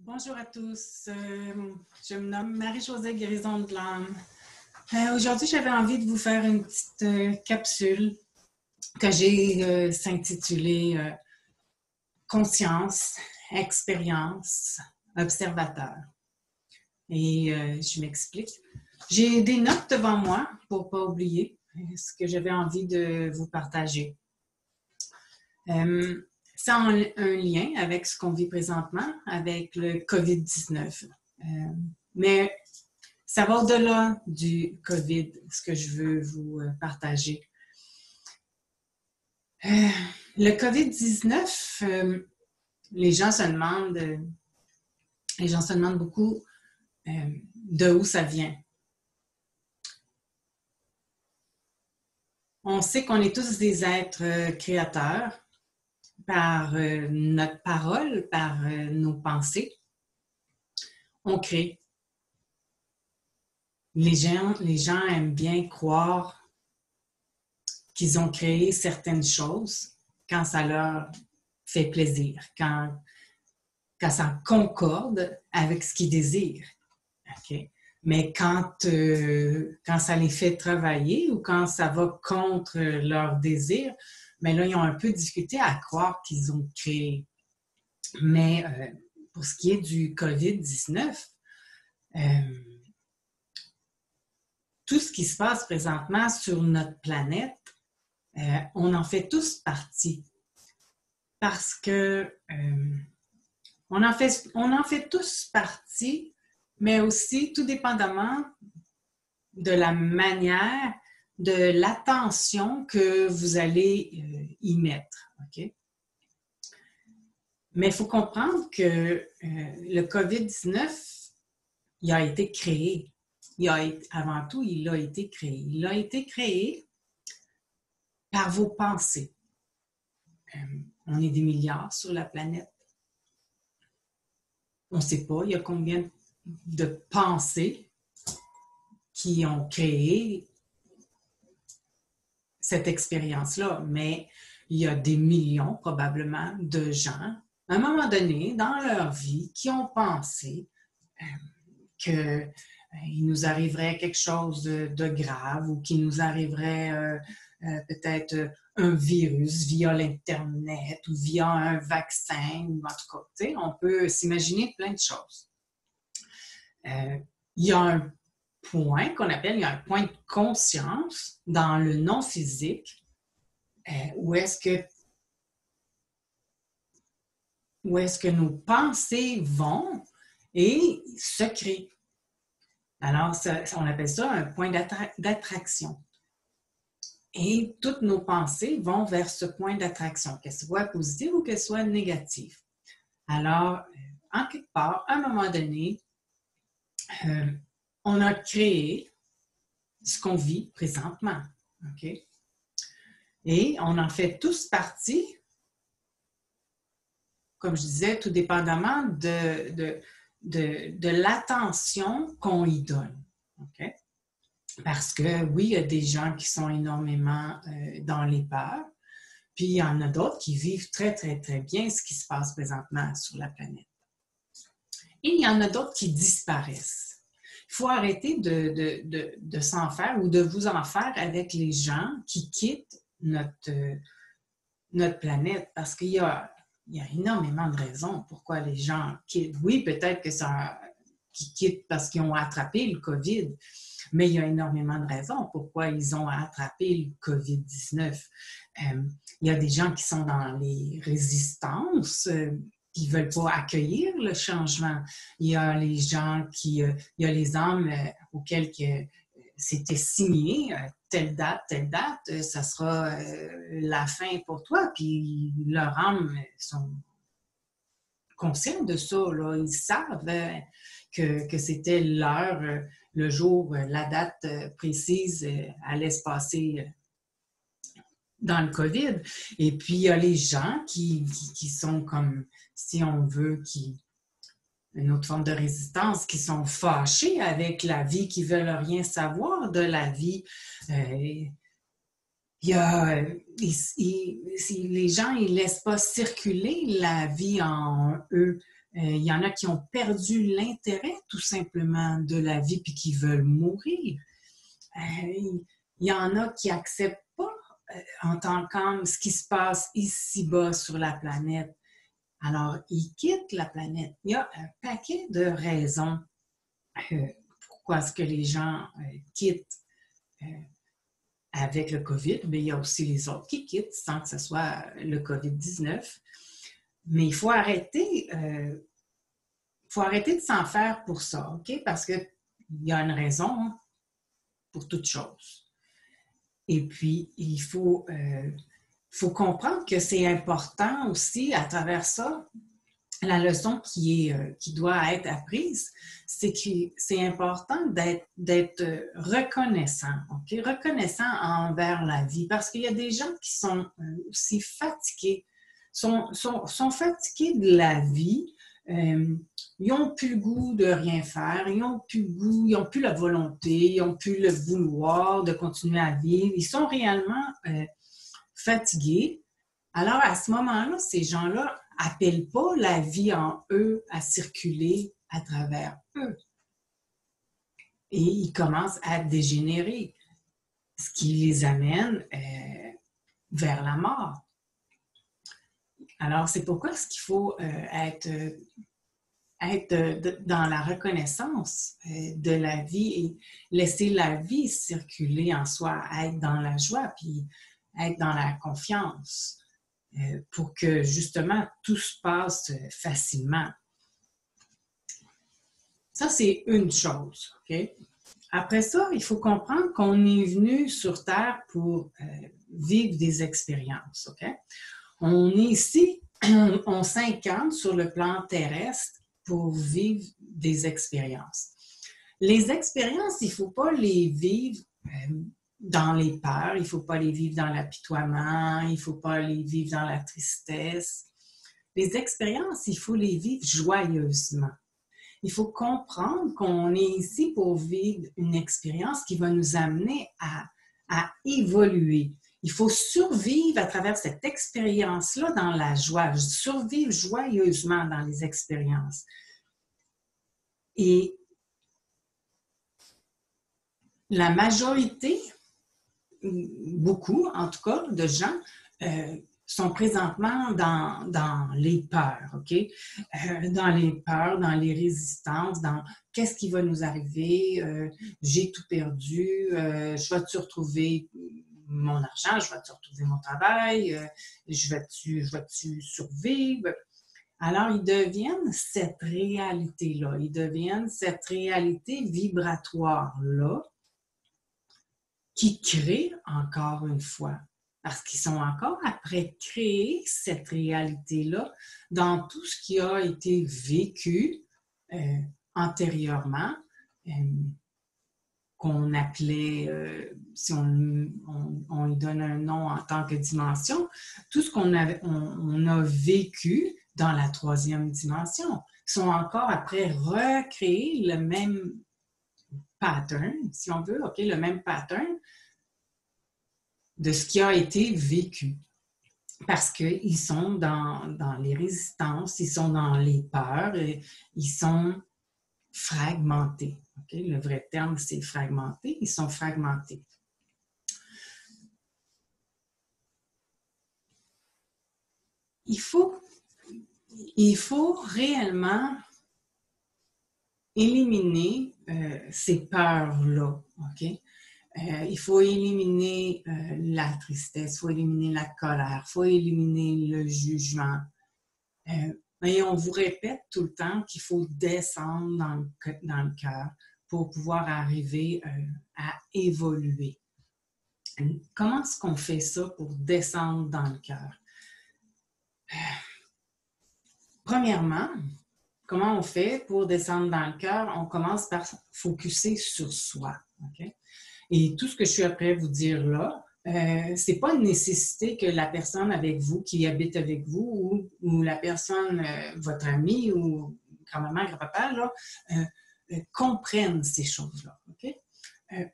Bonjour à tous, je me nomme Marie-Josée Guérison de l'âme. Aujourd'hui, j'avais envie de vous faire une petite capsule que j'ai s'intitulée Conscience, expérience, observateur. Et je m'explique. J'ai des notes devant moi pour ne pas oublier ce que j'avais envie de vous partager. Ça a un lien avec ce qu'on vit présentement, avec le COVID-19. Mais ça va au-delà du COVID, ce que je veux vous partager. Le COVID-19, les gens se demandent beaucoup de où ça vient. On sait qu'on est tous des êtres créateurs, par notre parole, par nos pensées, on crée. Les gens aiment bien croire qu'ils ont créé certaines choses quand ça leur fait plaisir, quand ça concorde avec ce qu'ils désirent. Okay? Mais quand ça les fait travailler ou quand ça va contre leur désir, mais là, ils ont un peu discuté à croire qu'ils ont créé. Mais pour ce qui est du COVID-19, tout ce qui se passe présentement sur notre planète, on en fait tous partie. Parce que on en fait tous partie, mais aussi tout dépendamment de la manière, de l'attention que vous allez y mettre. Okay? Mais il faut comprendre que le COVID-19, il a été créé. Avant tout, il a été créé. Il a été créé par vos pensées. On est des milliards sur la planète. On ne sait pas, il y a combien de pensées qui ont créé cette expérience-là, mais il y a des millions probablement de gens, à un moment donné, dans leur vie, qui ont pensé qu'il nous arriverait quelque chose de grave ou qu'il nous arriverait peut-être un virus via l'Internet ou via un vaccin, ou en tout cas, on peut s'imaginer plein de choses. Il y a un point il y a un point de conscience dans le non-physique où est-ce que nos pensées vont et se créent. Alors, on appelle ça un point d'attraction. Et toutes nos pensées vont vers ce point d'attraction, qu'elles soient positives ou qu'elles soient négatives. Alors, en quelque part, à un moment donné, on a créé ce qu'on vit présentement. Okay? Et on en fait tous partie, comme je disais, tout dépendamment de l'attention qu'on y donne. Okay? Parce que oui, il y a des gens qui sont énormément dans les peurs, puis il y en a d'autres qui vivent très, très, très bien ce qui se passe présentement sur la planète. Et il y en a d'autres qui disparaissent. Il faut arrêter de s'en faire ou de vous en faire avec les gens qui quittent notre planète, parce qu'il y a énormément de raisons pourquoi les gens quittent. Oui, peut-être que qu'ils quittent parce qu'ils ont attrapé le COVID, mais il y a énormément de raisons pourquoi ils ont attrapé le COVID-19. Il y a des gens qui sont dans les résistances, qui ne veulent pas accueillir le changement. Il y a les gens il y a les âmes auxquelles c'était signé, telle date, ça sera la fin pour toi. Puis leurs âmes sont conscients de ça. Là. Ils savent que c'était l'heure, le jour, la date précise allait se passer dans le COVID. Et puis, il y a les gens qui sont comme, si on veut, une autre forme de résistance, qui sont fâchés avec la vie, qui ne veulent rien savoir de la vie. Les gens, ils ne laissent pas circuler la vie en eux. Il y en a qui ont perdu l'intérêt tout simplement de la vie puis qui veulent mourir. Il y en a qui n'acceptent pas en tant qu'homme ce qui se passe ici-bas sur la planète. Alors, ils quittent la planète. Il y a un paquet de raisons pourquoi est-ce que les gens quittent avec le COVID, mais il y a aussi les autres qui quittent sans que ce soit le COVID-19. Mais il faut arrêter de s'en faire pour ça, OK? Parce qu'il y a une raison pour toute chose. Et puis, il faut comprendre que c'est important aussi, à travers ça, la leçon qui doit être apprise, c'est que c'est important d'être reconnaissant, OK? Reconnaissant envers la vie, parce qu'il y a des gens qui sont aussi fatigués, sont fatigués de la vie, ils n'ont plus le goût de rien faire, ils n'ont plus le goût, ils n'ont plus la volonté, ils n'ont plus le vouloir de continuer à vivre, ils sont réellement fatigués. Alors, à ce moment-là, ces gens-là n'appellent pas la vie en eux à circuler à travers eux. Et ils commencent à dégénérer, ce qui les amène vers la mort. Alors, c'est pourquoi est-ce qu'il faut être dans la reconnaissance de la vie et laisser la vie circuler en soi, être dans la joie, puis être dans la confiance. Pour que, justement, tout se passe facilement. Ça, c'est une chose, OK? Après ça, il faut comprendre qu'on est venu sur Terre pour vivre des expériences, OK? On est ici, on s'incarne sur le plan terrestre pour vivre des expériences. Les expériences, il ne faut pas les vivre dans les peurs, il ne faut pas les vivre dans l'apitoiement, il ne faut pas les vivre dans la tristesse. Les expériences, il faut les vivre joyeusement. Il faut comprendre qu'on est ici pour vivre une expérience qui va nous amener à évoluer. Il faut survivre à travers cette expérience-là dans la joie, survivre joyeusement dans les expériences. Et la majorité, beaucoup, en tout cas, de gens sont présentement dans les peurs, OK? Dans les peurs, dans les résistances, dans qu'est-ce qui va nous arriver, j'ai tout perdu, je vais-tu retrouver mon argent, je vais-tu retrouver mon travail, je vais-tu survivre? Alors, ils deviennent cette réalité-là, ils deviennent cette réalité vibratoire-là, qui créent encore une fois, parce qu'ils sont encore après créer cette réalité-là dans tout ce qui a été vécu antérieurement, qu'on appelait, si on lui donne un nom en tant que dimension, tout ce qu'on a vécu dans la troisième dimension, sont encore après recréer le même pattern, si on veut, OK, le même pattern de ce qui a été vécu. Parce qu'ils sont dans les résistances, ils sont dans les peurs, ils sont fragmentés. Okay? Le vrai terme, c'est fragmenté. Ils sont fragmentés. Il faut réellement éliminer ces peurs-là, OK? Il faut éliminer la tristesse, il faut éliminer la colère, il faut éliminer le jugement. Et on vous répète tout le temps qu'il faut descendre dans le cœur pour pouvoir arriver à évoluer. Comment est-ce qu'on fait ça pour descendre dans le cœur? Premièrement, comment on fait pour descendre dans le cœur? On commence par focusser sur soi. Okay? Et tout ce que je suis après vous dire là, c'est pas une nécessité que la personne avec vous, qui habite avec vous, ou la personne, votre ami ou grand-maman, grand-papa, là, comprenne ces choses-là. Okay?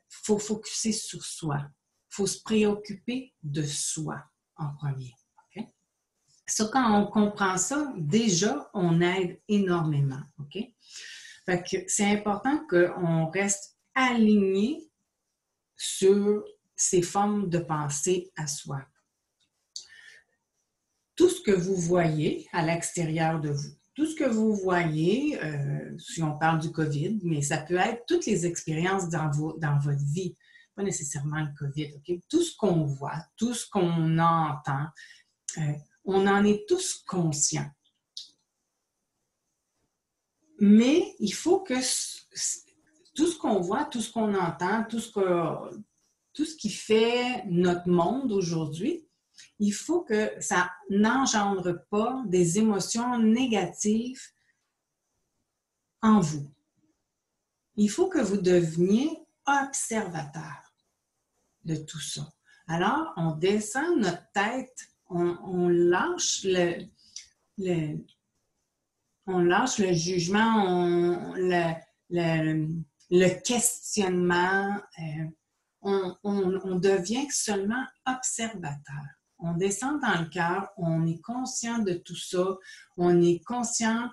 Faut focusser sur soi. Faut se préoccuper de soi en premier. Okay? Ça, quand on comprend ça, déjà, on aide énormément, OK? Fait que c'est important qu'on reste aligné sur ces formes de pensée à soi. Tout ce que vous voyez à l'extérieur de vous, tout ce que vous voyez, si on parle du COVID, mais ça peut être toutes les expériences dans votre vie, pas nécessairement le COVID, OK? Tout ce qu'on voit, tout ce qu'on entend, on en est tous conscients. Mais il faut que tout ce qu'on voit, tout ce qu'on entend, tout ce qui fait notre monde aujourd'hui, il faut que ça n'engendre pas des émotions négatives en vous. Il faut que vous deveniez observateur de tout ça. Alors, on descend notre tête, on lâche on lâche le jugement, le questionnement. On devient seulement observateur. On descend dans le cœur, on est conscient de tout ça, on est conscient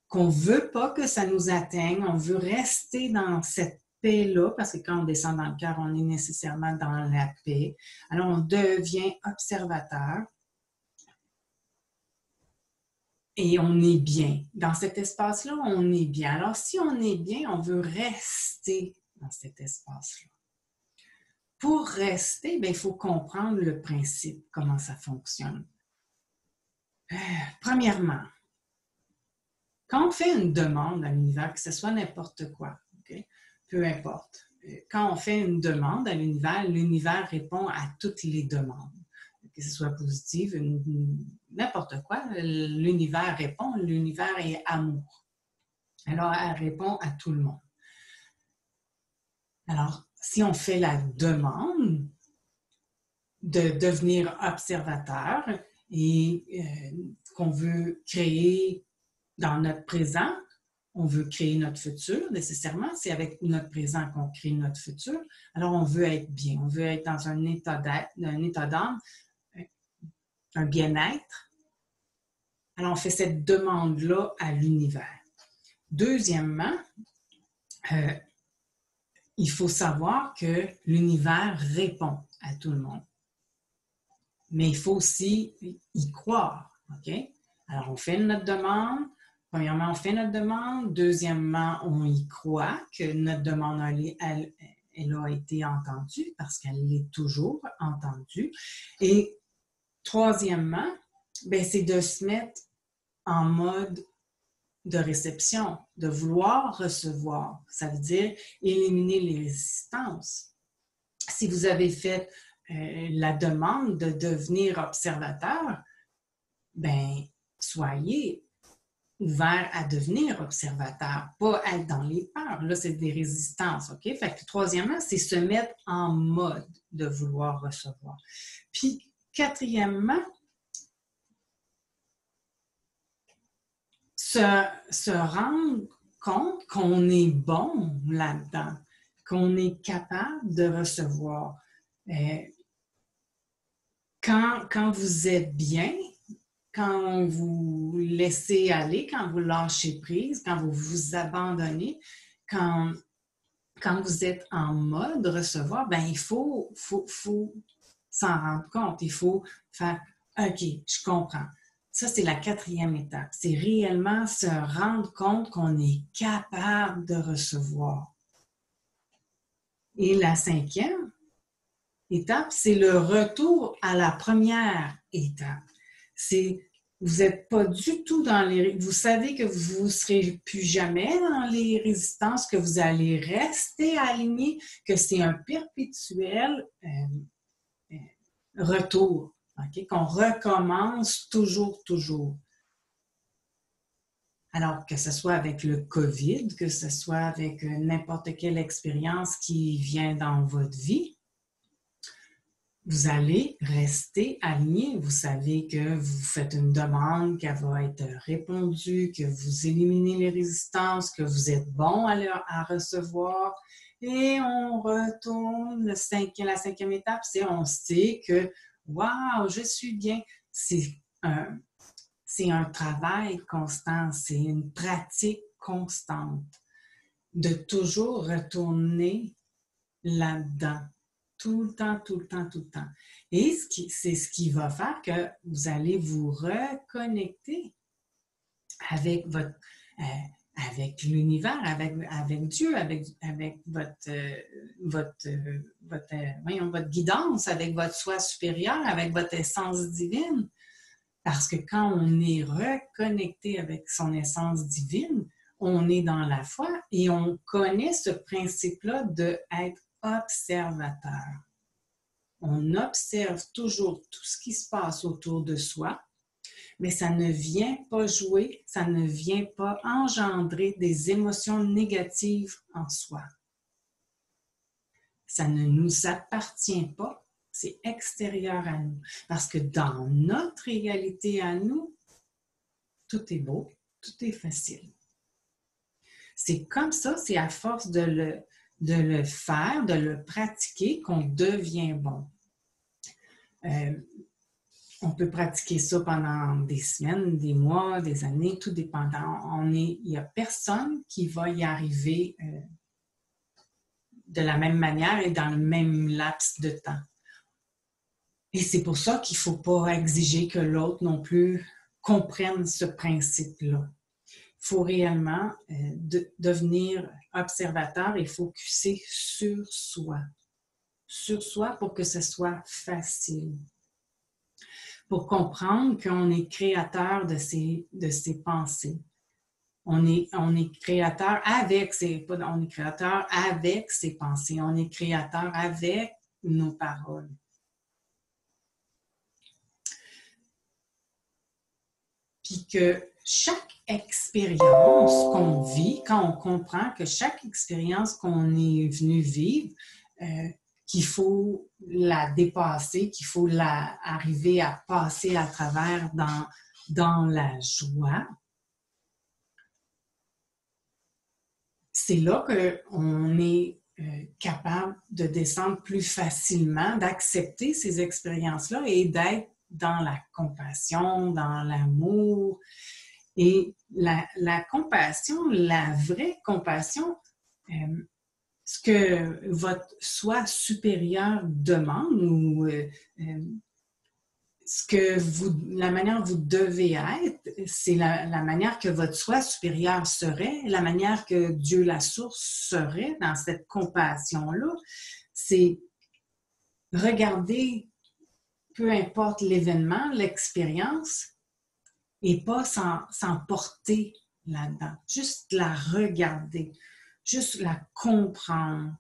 qu'on ne veut pas que ça nous atteigne, on veut rester dans cette paix-là, parce que quand on descend dans le cœur, on est nécessairement dans la paix. Alors, on devient observateur et on est bien. Dans cet espace-là, on est bien. Alors, si on est bien, on veut rester dans cet espace-là. Pour rester, bien, il faut comprendre le principe, comment ça fonctionne. Premièrement, quand on fait une demande à l'univers, que ce soit n'importe quoi, okay? Peu importe. Quand on fait une demande à l'univers répond à toutes les demandes. Que ce soit positive, n'importe quoi, l'univers répond, l'univers est amour. Alors, elle répond à tout le monde. Alors, si on fait la demande de devenir observateur et qu'on veut créer dans notre présent, on veut créer notre futur, nécessairement, c'est avec notre présent qu'on crée notre futur. Alors, on veut être bien, on veut être dans un état d'âme, un bien-être. Alors, on fait cette demande-là à l'univers. Deuxièmement, il faut savoir que l'univers répond à tout le monde. Mais il faut aussi y croire, OK? Alors, on fait notre demande. Premièrement, on fait notre demande. Deuxièmement, on y croit que notre demande, elle a été entendue parce qu'elle l'est toujours entendue. Et troisièmement, bien, c'est de se mettre en mode de réception, de vouloir recevoir. Ça veut dire éliminer les résistances. Si vous avez fait la demande de devenir observateur, ben soyez ouvert à devenir observateur, pas être dans les peurs. Là, c'est des résistances, OK? Fait que troisièmement, c'est se mettre en mode de vouloir recevoir. Puis, quatrièmement, se rendre compte qu'on est bon là-dedans, qu'on est capable de recevoir. Quand vous êtes bien, quand vous laissez aller, quand vous lâchez prise, quand vous vous abandonnez, quand vous êtes en mode recevoir, ben il faut s'en rendre compte. Il faut faire « OK, je comprends ». Ça, c'est la quatrième étape. C'est réellement se rendre compte qu'on est capable de recevoir. Et la cinquième étape, c'est le retour à la première étape. Vous n'êtes pas du tout dans les... Vous savez que vous ne serez plus jamais dans les résistances, que vous allez rester aligné, que c'est un perpétuel retour, okay? Qu'on recommence toujours. Alors, que ce soit avec le COVID, que ce soit avec n'importe quelle expérience qui vient dans votre vie, vous allez rester aligné. Vous savez que vous faites une demande, qu'elle va être répondue, que vous éliminez les résistances, que vous êtes bon à recevoir. Et on retourne, la cinquième étape, c'est on sait que « Wow, je suis bien ». C'est c'est un travail constant, c'est une pratique constante de toujours retourner là-dedans, tout le temps, tout le temps, tout le temps. Et c'est ce qui va faire que vous allez vous reconnecter avec avec l'univers, avec Dieu, avec votre guidance, avec votre soi supérieur, avec votre essence divine. Parce que quand on est reconnecté avec son essence divine, on est dans la foi et on connaît ce principe-là d'être observateur. On observe toujours tout ce qui se passe autour de soi, mais ça ne vient pas jouer, ça ne vient pas engendrer des émotions négatives en soi. Ça ne nous appartient pas, c'est extérieur à nous. Parce que dans notre réalité à nous, tout est beau, tout est facile. C'est comme ça, c'est à force de le faire, de le pratiquer qu'on devient bon. On peut pratiquer ça pendant des semaines, des mois, des années, tout dépendant. Il n'y a personne qui va y arriver de la même manière et dans le même laps de temps. Et c'est pour ça qu'il ne faut pas exiger que l'autre non plus comprenne ce principe-là. Il faut réellement devenir observateur et focuser sur soi pour que ce soit facile. Pour comprendre qu'on est créateur de ses pensées. On est créateur avec ses pensées, on est créateur avec nos paroles. Puis que chaque expérience qu'on vit, quand on comprend que chaque expérience qu'on est venu vivre, qu'il faut la dépasser, qu'il faut arriver à passer à travers dans la joie, c'est là qu'on est capable de descendre plus facilement, d'accepter ces expériences-là et d'être dans la compassion, dans l'amour. Et la compassion, la vraie compassion, ce que votre soi supérieur demande ou la manière dont vous devez être, c'est la manière que votre soi supérieur serait, la manière que Dieu la source serait dans cette compassion-là. C'est regarder, peu importe l'événement, l'expérience, et pas s'emporter là-dedans. Juste la regarder, juste la comprendre.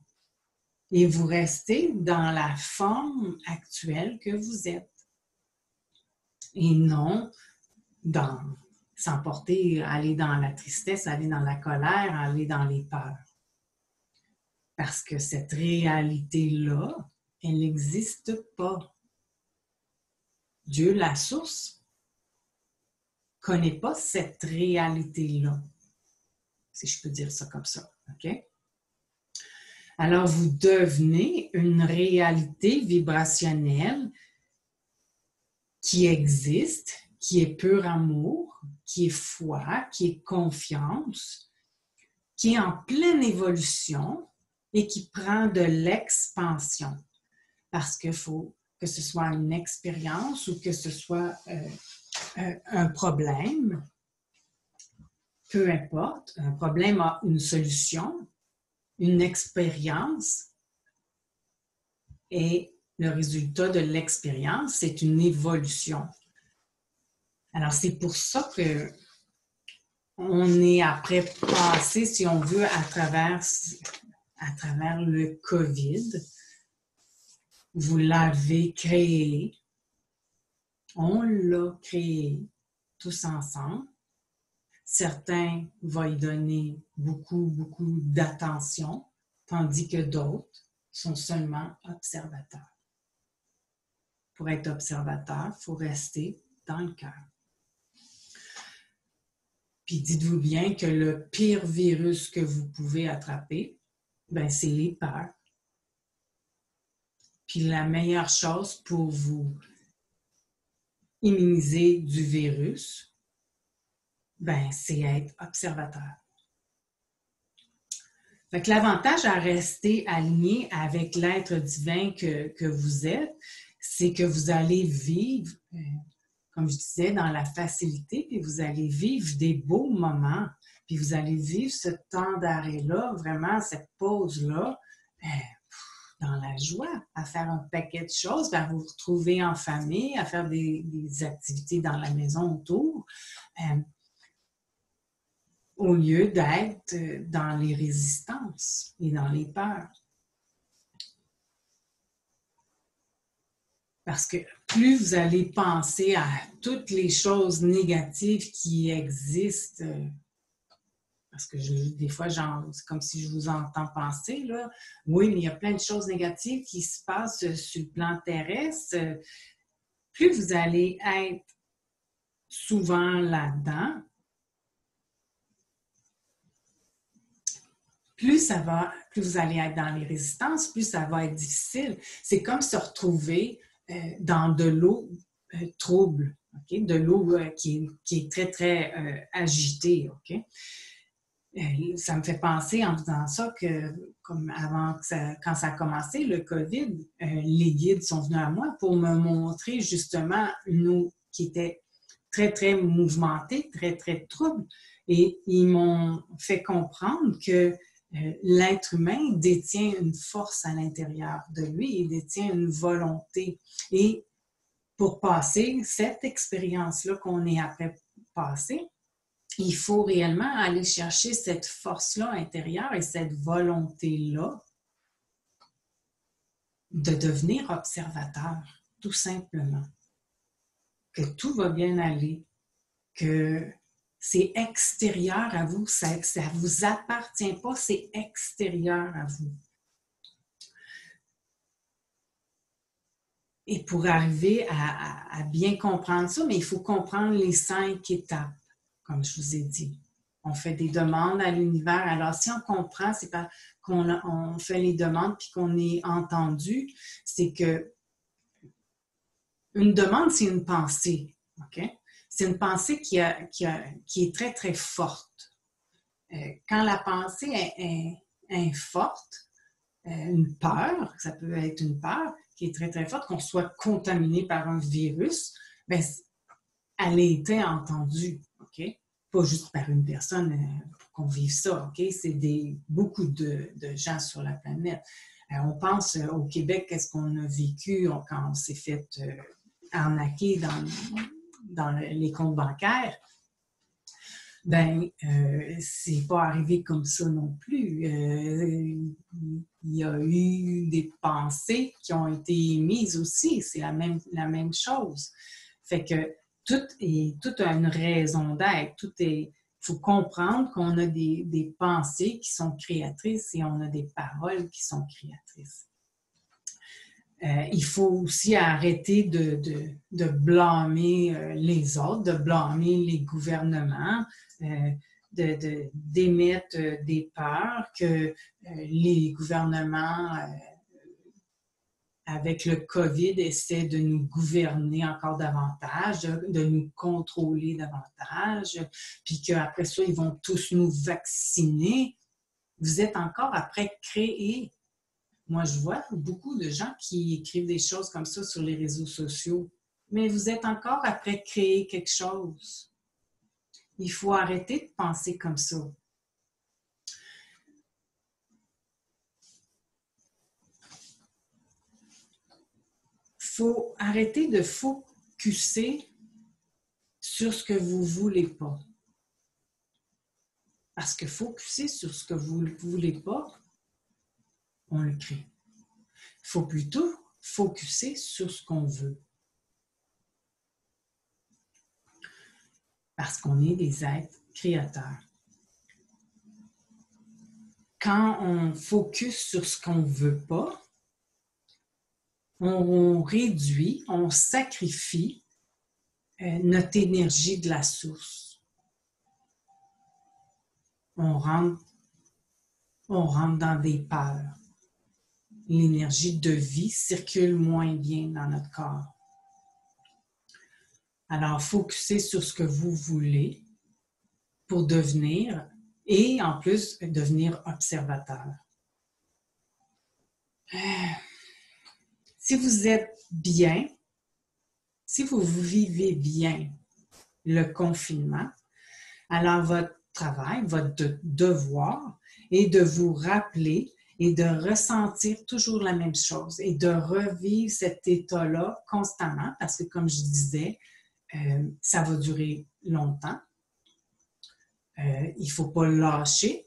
Et vous restez dans la forme actuelle que vous êtes. Et non s'emporter, aller dans la tristesse, aller dans la colère, aller dans les peurs. Parce que cette réalité-là, elle n'existe pas. Dieu, la source, ne connaît pas cette réalité-là. Si je peux dire ça comme ça. OK? Alors, vous devenez une réalité vibrationnelle qui existe, qui est pur amour, qui est foi, qui est confiance, qui est en pleine évolution et qui prend de l'expansion. Parce qu'il faut que ce soit une expérience ou que ce soit un problème, peu importe, un problème a une solution, une expérience et le résultat de l'expérience, c'est une évolution. Alors, c'est pour ça que on est après passé, si on veut, à travers le COVID. Vous l'avez créé. On l'a créé tous ensemble. Certains vont y donner beaucoup, beaucoup d'attention, tandis que d'autres sont seulement observateurs. Pour être observateur, il faut rester dans le cœur. Puis dites-vous bien que le pire virus que vous pouvez attraper, c'est les peurs. Puis la meilleure chose pour vous immuniser du virus, ben, c'est être observateur. Fait que l'avantage à rester aligné avec l'être divin que vous êtes, c'est que vous allez vivre, comme je disais, dans la facilité, puis vous allez vivre des beaux moments, puis vous allez vivre ce temps d'arrêt-là, vraiment cette pause-là, dans la joie, à faire un paquet de choses, à vous retrouver en famille, à faire des activités dans la maison autour, au lieu d'être dans les résistances et dans les peurs. Parce que plus vous allez penser à toutes les choses négatives qui existent, parce que des fois, c'est comme si je vous entends penser, là. Oui, mais il y a plein de choses négatives qui se passent sur le plan terrestre. Plus vous allez être souvent là-dedans, plus vous allez être dans les résistances, plus ça va être difficile. C'est comme se retrouver dans de l'eau trouble, okay? De l'eau qui est très, très agitée. Okay? Ça me fait penser en disant ça que, comme avant, quand ça a commencé, le COVID, les guides sont venus à moi pour me montrer justement une eau qui était très, très mouvementée, très, très trouble. Et ils m'ont fait comprendre que l'être humain détient une force à l'intérieur de lui, il détient une volonté. Et pour passer cette expérience-là qu'on est après passer, il faut réellement aller chercher cette force-là intérieure et cette volonté-là de devenir observateur, tout simplement. Que tout va bien aller, que c'est extérieur à vous, ça ne vous appartient pas, c'est extérieur à vous. Et pour arriver à bien comprendre ça, mais il faut comprendre les 5 étapes, comme je vous ai dit. On fait des demandes à l'univers. Alors, si on comprend, c'est pas qu'on fait les demandes puis qu'on est entendu, c'est que une demande, c'est une pensée. OK? C'est une pensée qui est très, très forte. Quand la pensée est forte, une peur, ça peut être une peur qui est très, très forte, qu'on soit contaminé par un virus, bien, elle a été entendue, OK? Pas juste par une personne pour qu'on vive ça, OK? C'est beaucoup de gens sur la planète. On pense au Québec, qu'est-ce qu'on a vécu quand on s'est fait arnaquer dans les comptes bancaires. Ben, c'est pas arrivé comme ça non plus. Il y a eu des pensées qui ont été émises aussi. C'est la même chose. Fait que tout a une raison d'être. Il faut comprendre qu'on a des pensées qui sont créatrices et on a des paroles qui sont créatrices. Il faut aussi arrêter de blâmer les autres, de blâmer les gouvernements, d'émettre des peurs que les gouvernements, avec le COVID, essaient de nous gouverner encore davantage, de nous contrôler davantage, puis qu'après ça, ils vont tous nous vacciner. Vous êtes encore après créer. Moi, je vois beaucoup de gens qui écrivent des choses comme ça sur les réseaux sociaux, mais vous êtes encore après créer quelque chose. Il faut arrêter de penser comme ça. Il faut arrêter de focusser sur ce que vous ne voulez pas. Parce que focusser sur ce que vous ne voulez pas, on le crée. Il faut plutôt focusser sur ce qu'on veut. Parce qu'on est des êtres créateurs. Quand on focus sur ce qu'on ne veut pas, on réduit, on sacrifie notre énergie de la source. On rentre dans des peurs. L'énergie de vie circule moins bien dans notre corps. Alors, focussez sur ce que vous voulez pour devenir, et en plus, devenir observateur. Si vous êtes bien, si vous vivez bien le confinement, alors votre travail, votre devoir est de vous rappeler et de ressentir toujours la même chose et de revivre cet état-là constamment parce que, comme je disais, ça va durer longtemps. Il ne faut pas lâcher.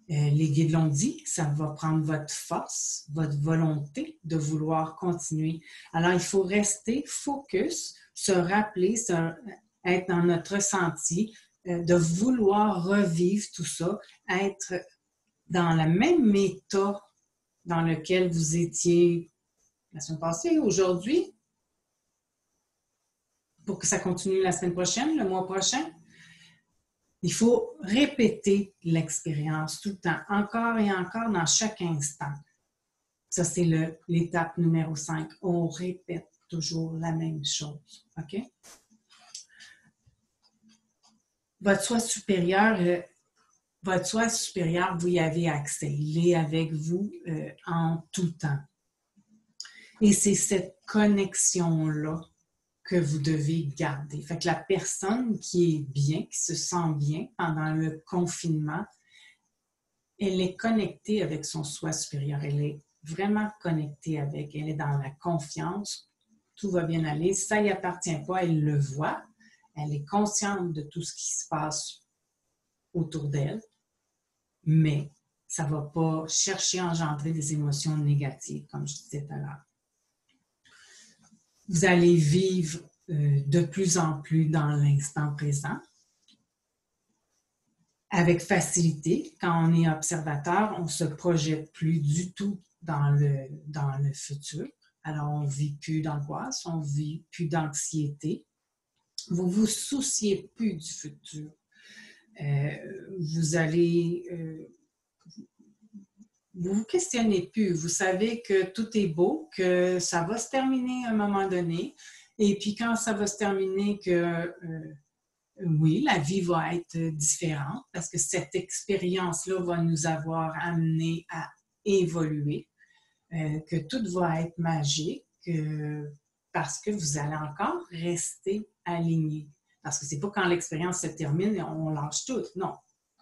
Les guides l'ont dit, ça va prendre votre force, votre volonté de vouloir continuer. Alors, il faut rester focus, se rappeler, être dans notre ressenti, de vouloir revivre tout ça, être dans le même état dans lequel vous étiez la semaine passée, aujourd'hui, pour que ça continue la semaine prochaine, le mois prochain. Il faut répéter l'expérience tout le temps, encore et encore, dans chaque instant. Ça, c'est l'étape numéro 5. On répète toujours la même chose. OK? Votre soi supérieur, vous y avez accès. Il est avec vous en tout temps. Et c'est cette connexion-là que vous devez garder. Fait que la personne qui est bien, qui se sent bien pendant le confinement, elle est connectée avec son soi supérieur. Elle est vraiment connectée avec. Elle est dans la confiance. Tout va bien aller. Ça n'y appartient pas. Elle le voit. Elle est consciente de tout ce qui se passe autour d'elle. Mais ça ne va pas chercher à engendrer des émotions négatives, comme je disais tout à l'heure. Vous allez vivre de plus en plus dans l'instant présent, avec facilité. Quand on est observateur, on ne se projette plus du tout dans le futur. Alors, on ne vit plus d'angoisse, on ne vit plus d'anxiété. Vous ne vous souciez plus du futur. Vous allez... vous vous questionnez plus. Vous savez que tout est beau, que ça va se terminer à un moment donné. Et puis quand ça va se terminer, que oui, la vie va être différente parce que cette expérience-là va nous avoir amené à évoluer, que tout va être magique, parce que vous allez encore rester aligné. Parce que c'est pas quand l'expérience se termine, on lâche tout. Non.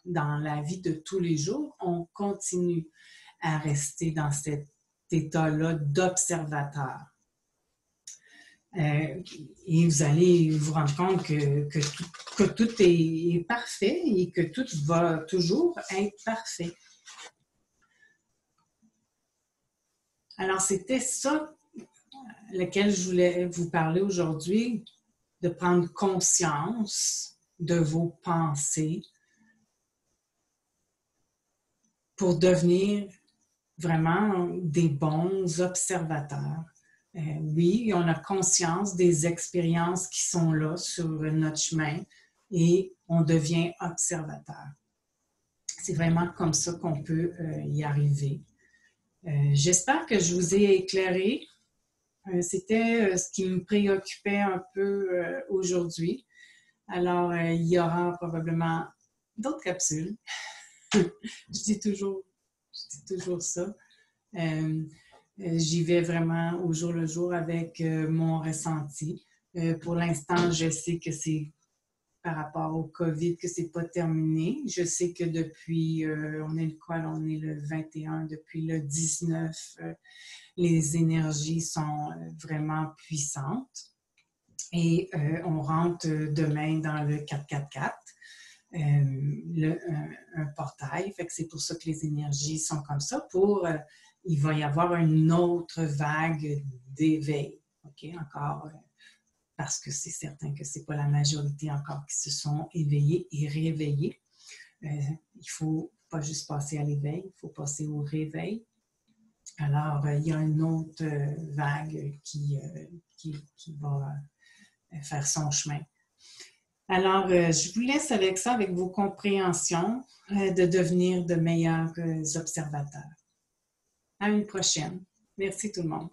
Dans la vie de tous les jours, on continue à rester dans cet état-là d'observateur. Et vous allez vous rendre compte que tout est parfait et que tout va toujours être parfait. Alors, c'était ça lequel je voulais vous parler aujourd'hui, de prendre conscience de vos pensées pour devenir vraiment des bons observateurs. Oui, on a conscience des expériences qui sont là sur notre chemin et on devient observateur. C'est vraiment comme ça qu'on peut y arriver. J'espère que je vous ai éclairé. C'était ce qui me préoccupait un peu aujourd'hui. Alors, il y aura probablement d'autres capsules. je dis toujours ça. J'y vais vraiment au jour le jour avec mon ressenti. Pour l'instant, je sais que c'est par rapport au COVID que c'est pas terminé. Je sais que depuis, on est le 21, depuis le 19, les énergies sont vraiment puissantes. Et on rentre demain dans le 444. Un portail. Fait que c'est pour ça que les énergies sont comme ça. Il va y avoir une autre vague d'éveil. OK? Encore, parce que c'est certain que ce n'est pas la majorité encore qui se sont éveillés et réveillés. Il ne faut pas juste passer à l'éveil, il faut passer au réveil. Alors, il y a une autre vague qui va faire son chemin. Alors, je vous laisse avec ça, avec vos compréhensions, de devenir de meilleurs observateurs. À une prochaine. Merci tout le monde.